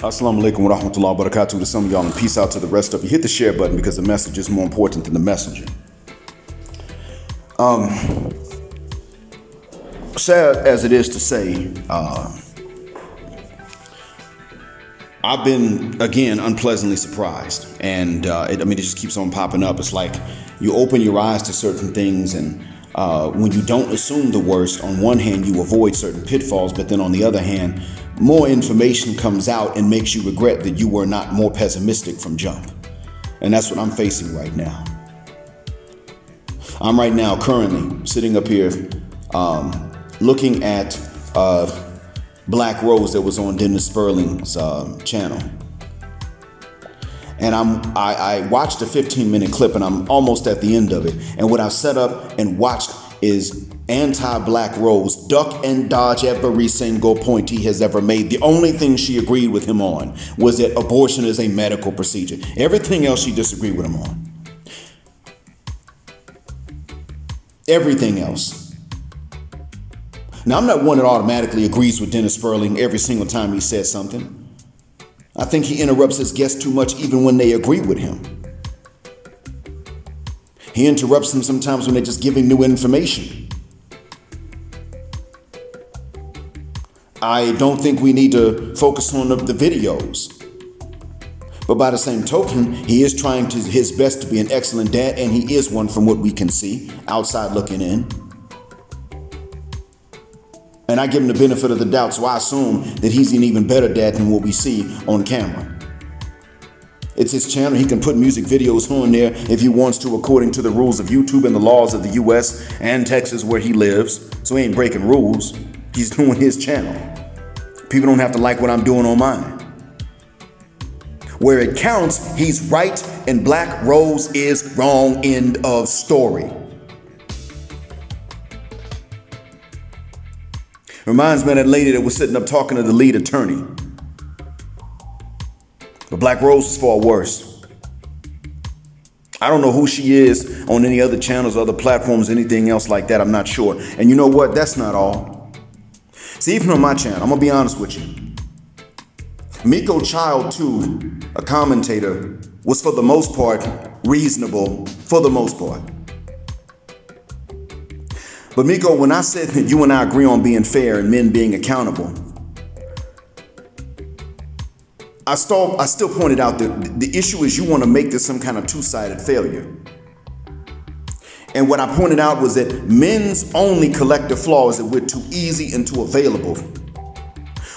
Assalamu alaikum wa rahmatullahi wa barakatuh to some of y'all, and peace out to the rest of you. Hit the share button because the message is more important than the messenger. Sad as it is to say, I've been, again, unpleasantly surprised. And it just keeps on popping up. It's like you open your eyes to certain things, and when you don't assume the worst, on one hand, you avoid certain pitfalls, but then on the other hand, more information comes out and makes you regret that you were not more pessimistic from jump. And that's what I'm facing right now. I'm right now currently sitting up here looking at Black Rose that was on Dennis Sperling's channel. And I watched a 15-minute clip, and I'm almost at the end of it. And what I've set up and watched is anti-Black Rose duck and dodge every single point he has ever made. The only thing she agreed with him on was that abortion is a medical procedure. Everything else she disagreed with him on. Everything else. Now, I'm not one that automatically agrees with Dennis Sperling every single time he says something. I think he interrupts his guests too much even when they agree with him. He interrupts them sometimes when they're just giving new information. I don't think we need to focus on the videos. But by the same token, he is trying his best to be an excellent dad, and he is one from what we can see, outside looking in. And I give him the benefit of the doubt, so I assume that he's an even better dad than what we see on camera. It's his channel. He can put music videos on there if he wants to, according to the rules of YouTube and the laws of the US and Texas where he lives. So he ain't breaking rules. He's doing his channel. People don't have to like what I'm doing on mine. Where it counts, he's right and Black Rose is wrong. End of story. Reminds me of that lady that was sitting up talking to the lead attorney. But Black Rose is far worse. I don't know who she is on any other channels, other platforms, anything else like that. I'm not sure. And you know what? That's not all. See, even on my channel, I'm going to be honest with you. Miko Child 2, a commentator, was for the most part reasonable, for the most part. But Miko, when I said that you and I agree on being fair and men being accountable, I still pointed out that the issue is you want to make this some kind of two-sided failure. And what I pointed out was that men's only collective flaw is that we're too easy and too available.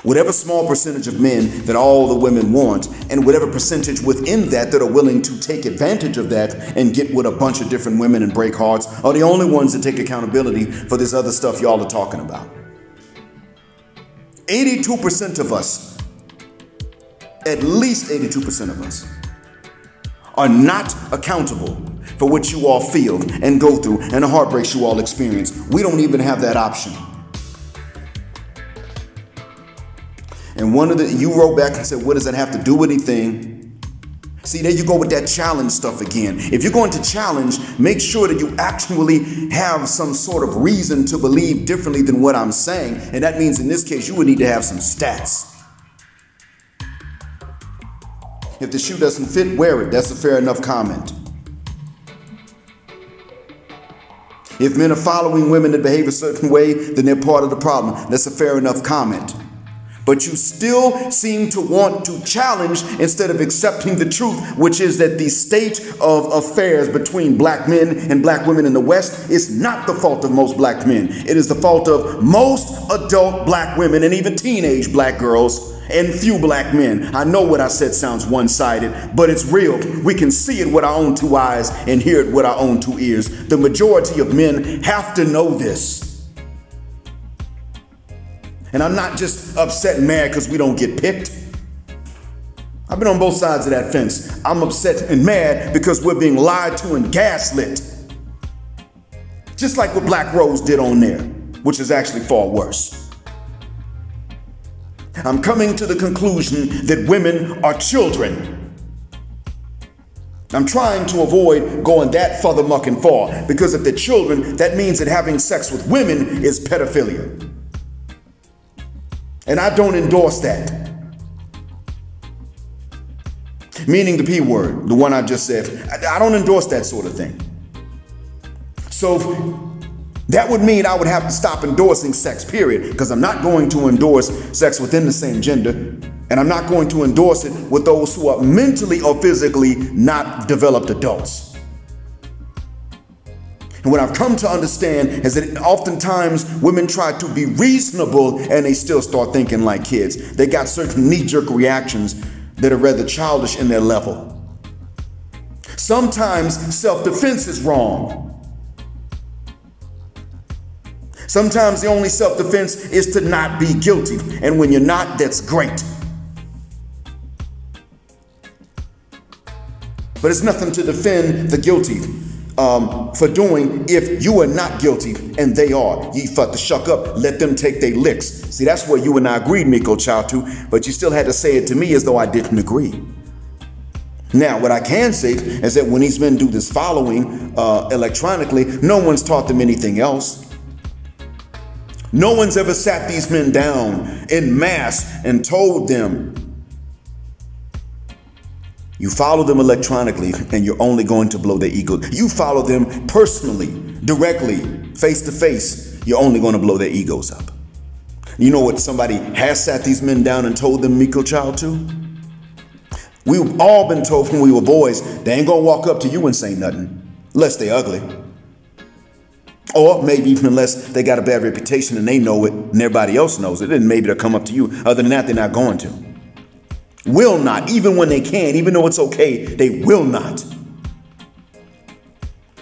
Whatever small percentage of men that all the women want, and whatever percentage within that are willing to take advantage of that and get with a bunch of different women and break hearts, are the only ones that take accountability for this other stuff y'all are talking about. 82% of us, at least 82% of us, are not accountable for what you all feel and go through and the heartbreaks you all experience. We don't even have that option. And you wrote back and said, what does that have to do with anything? See, there you go with that challenge stuff again. If you're going to challenge, make sure that you actually have some sort of reason to believe differently than what I'm saying. And that means in this case, you would need to have some stats. If the shoe doesn't fit, wear it. That's a fair enough comment. If men are following women that behave a certain way, then they're part of the problem. That's a fair enough comment. But you still seem to want to challenge instead of accepting the truth, which is that the state of affairs between black men and black women in the West is not the fault of most black men. It is the fault of most adult black women and even teenage black girls and few black men. I know what I said sounds one-sided, but it's real. We can see it with our own two eyes and hear it with our own two ears. The majority of men have to know this. And I'm not just upset and mad because we don't get picked. I've been on both sides of that fence. I'm upset and mad because we're being lied to and gaslit. Just like what Black Rose did on there, which is actually far worse. I'm coming to the conclusion that women are children. I'm trying to avoid going that further muck and far, because if they're children, that means that having sex with women is pedophilia. And I don't endorse that. meaning the P word, the one I just said. I don't endorse that sort of thing. So that would mean I would have to stop endorsing sex, period, because I'm not going to endorse sex within the same gender, and I'm not going to endorse it with those who are mentally or physically not developed adults. And what I've come to understand is that oftentimes women try to be reasonable and they still start thinking like kids. They got certain knee-jerk reactions that are rather childish in their level. Sometimes self-defense is wrong. Sometimes the only self-defense is to not be guilty. And when you're not, that's great. But it's nothing to defend the guilty for doing if you are not guilty and they are. You fuck the shuck up, let them take their licks. See, that's where you and I agreed, Miko Chautu, but you still had to say it to me as though I didn't agree. Now, what I can say is that when these men do this following electronically, no one's taught them anything else. No one's ever sat these men down en masse and told them, you follow them electronically and you're only going to blow their ego. You follow them personally, directly, face to face, you're only going to blow their egos up. You know what somebody has sat these men down and told them, Miko Chautu? We've all been told when we were boys, they ain't going to walk up to you and say nothing, unless they're ugly. Or maybe even unless they got a bad reputation and they know it and everybody else knows it, then maybe they'll come up to you. Other than that, they're not going to. Will not, even when they can, even though it's okay, they will not.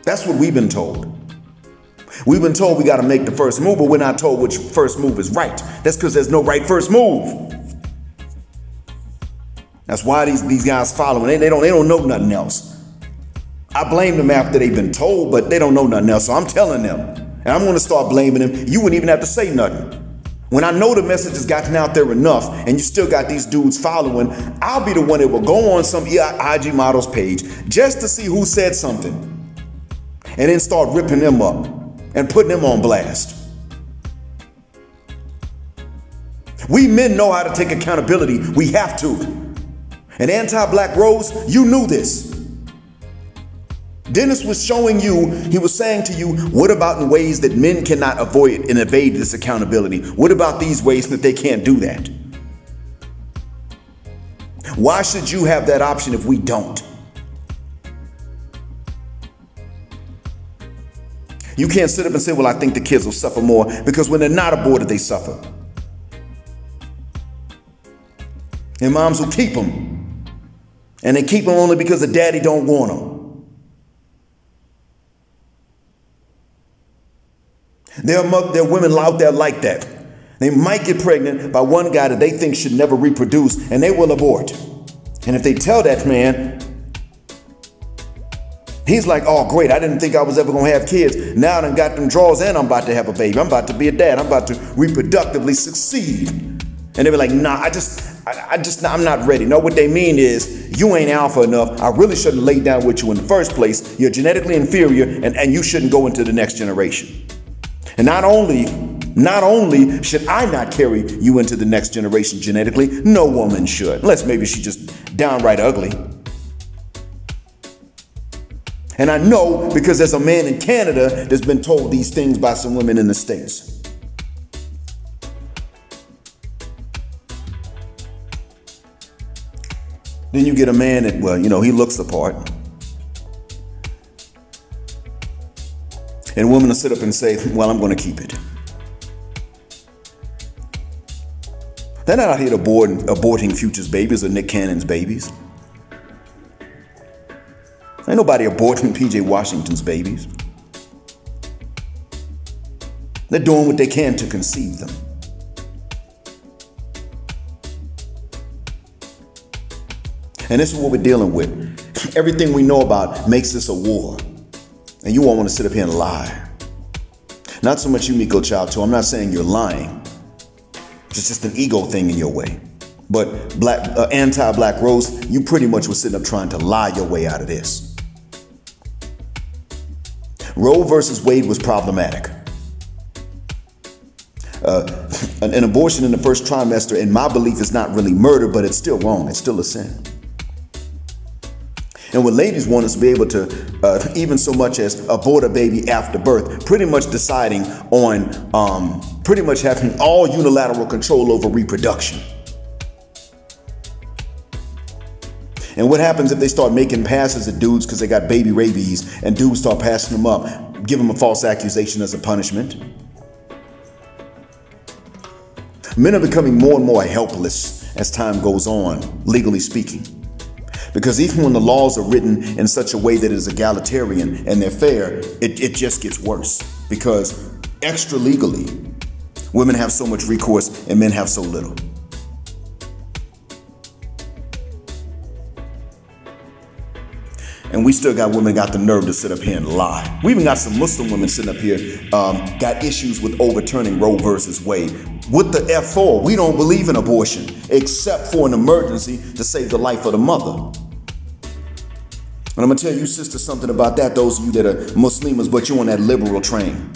That's what we've been told. We've been told we got to make the first move, but we're not told which first move is right. That's because there's no right first move. That's why these guys following. They don't know nothing else. I blame them after they've been told, but they don't know nothing else. So I'm telling them, and I'm going to start blaming them. You wouldn't even have to say nothing. When I know the message has gotten out there enough and you still got these dudes following, I'll be the one that will go on some IG models page just to see who said something and then start ripping them up and putting them on blast. We men know how to take accountability. We have to. And Anti-Black Rose, you knew this. Dennis was showing you, he was saying to you, what about in ways that men cannot avoid and evade this accountability? What about these ways that they can't do that? Why should you have that option if we don't? You can't sit up and say, well, I think the kids will suffer more, because when they're not aborted, they suffer. And moms will keep them. And they keep them only because the daddy don't want them. There are women out there like that. They might get pregnant by one guy that they think should never reproduce, and they will abort. And if they tell that man, he's like, oh, great, I didn't think I was ever going to have kids. Now I done got them draws and I'm about to have a baby. I'm about to be a dad. I'm about to reproductively succeed. And they be like, nah, I'm not ready. No, what they mean is, you ain't alpha enough. I really shouldn't lay down with you in the first place. You're genetically inferior, and you shouldn't go into the next generation. And not only should I not carry you into the next generation genetically, no woman should, unless maybe she's just downright ugly. And I know because there's a man in Canada that's been told these things by some women in the States. Then you get a man that, well, he looks the part. And women will sit up and say, well, I'm going to keep it. They're not out here aborting Future's babies or Nick Cannon's babies. Ain't nobody aborting PJ Washington's babies. They're doing what they can to conceive them. And this is what we're dealing with. Everything we know about makes this a war. And you all want to sit up here and lie. Not so much you, Miko Chautu. I'm not saying you're lying. It's just an ego thing in your way. But Anti-Black Rose, you pretty much were sitting up trying to lie your way out of this. Roe versus Wade was problematic. An abortion in the first trimester, in my belief, is not really murder, but it's still wrong. It's still a sin. And what ladies want is to be able to, even so much as abort a baby after birth, pretty much deciding on pretty much having all unilateral control over reproduction. And what happens if they start making passes at dudes because they got baby rabies, and dudes start passing them up, give them a false accusation as a punishment? Men are becoming more and more helpless as time goes on, legally speaking. Because even when the laws are written in such a way that is egalitarian and they're fair, it just gets worse. Because extra legally, women have so much recourse and men have so little. And we still got women got the nerve to sit up here and lie. We even got some Muslim women sitting up here, got issues with overturning Roe versus Wade. What the F for? We don't believe in abortion, except for an emergency to save the life of the mother. And I'm gonna tell you, sister, something about that, those of you that are Muslims, but you're on that liberal train.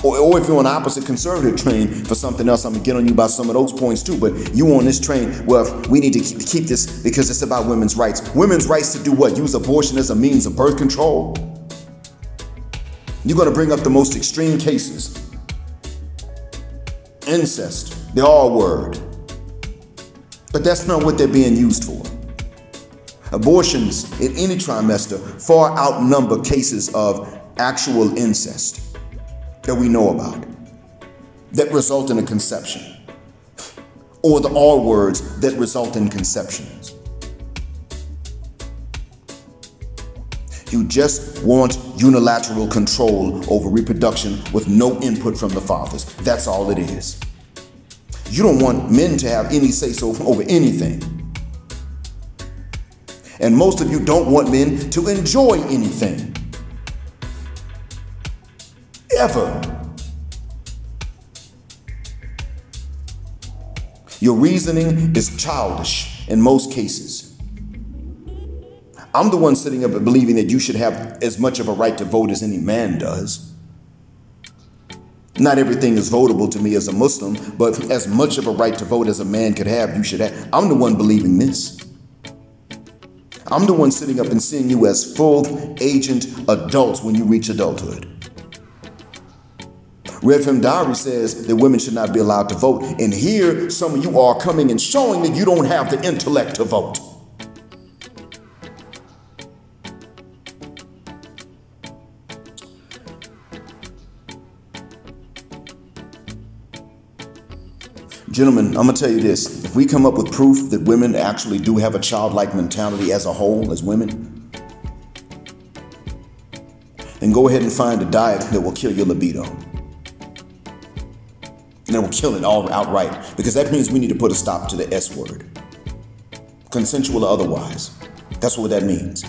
Or if you're on the opposite conservative train for something else, I'm gonna get on you about some of those points too, but you on this train, well, we need to keep this because it's about women's rights. Women's rights to do what? Use abortion as a means of birth control? You're gonna bring up the most extreme cases. Incest, the R word. But that's not what they're being used for. Abortions in any trimester far outnumber cases of actual incest that we know about, that result in a conception, or the R words that result in conceptions. You just want unilateral control over reproduction with no input from the fathers. That's all it is. You don't want men to have any say-so over anything. And most of you don't want men to enjoy anything. Ever. Your reasoning is childish in most cases. I'm the one sitting up and believing that you should have as much of a right to vote as any man does. Not everything is votable to me as a Muslim, but as much of a right to vote as a man could have, you should have. I'm the one believing this. I'm the one sitting up and seeing you as full agent adults when you reach adulthood. Red Femme Diary says that women should not be allowed to vote. And here, some of you are coming and showing that you don't have the intellect to vote. Gentlemen, I'm going to tell you this. If we come up with proof that women actually do have a childlike mentality as a whole, as women, then go ahead and find a diet that will kill your libido. And it will kill it all outright, because that means we need to put a stop to the S word. Consensual or otherwise. That's what that means.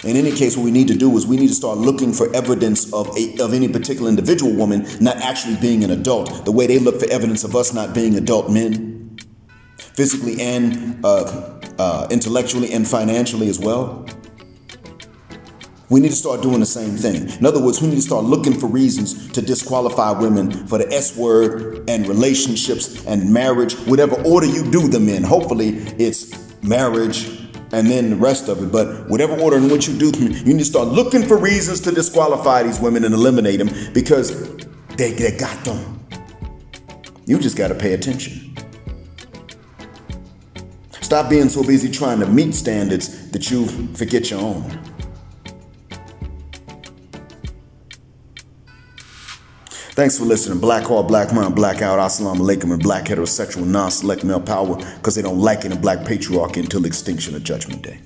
In any case, what we need to do is we need to start looking for evidence of any particular individual woman not actually being an adult, the way they look for evidence of us not being adult men, physically and intellectually and financially as well. We need to start doing the same thing. In other words, we need to start looking for reasons to disqualify women for the S word and relationships and marriage, whatever order you do them in. Hopefully it's marriage and then the rest of it. But whatever order in which you do them, you need to start looking for reasons to disqualify these women and eliminate them, because they got them. You just got to pay attention. Stop being so busy trying to meet standards that you forget your own. Thanks for listening. Black heart, black mind, blackout, assalamu alaikum, and black heterosexual non-select male power, because they don't like it in black patriarchy until extinction of Judgment Day.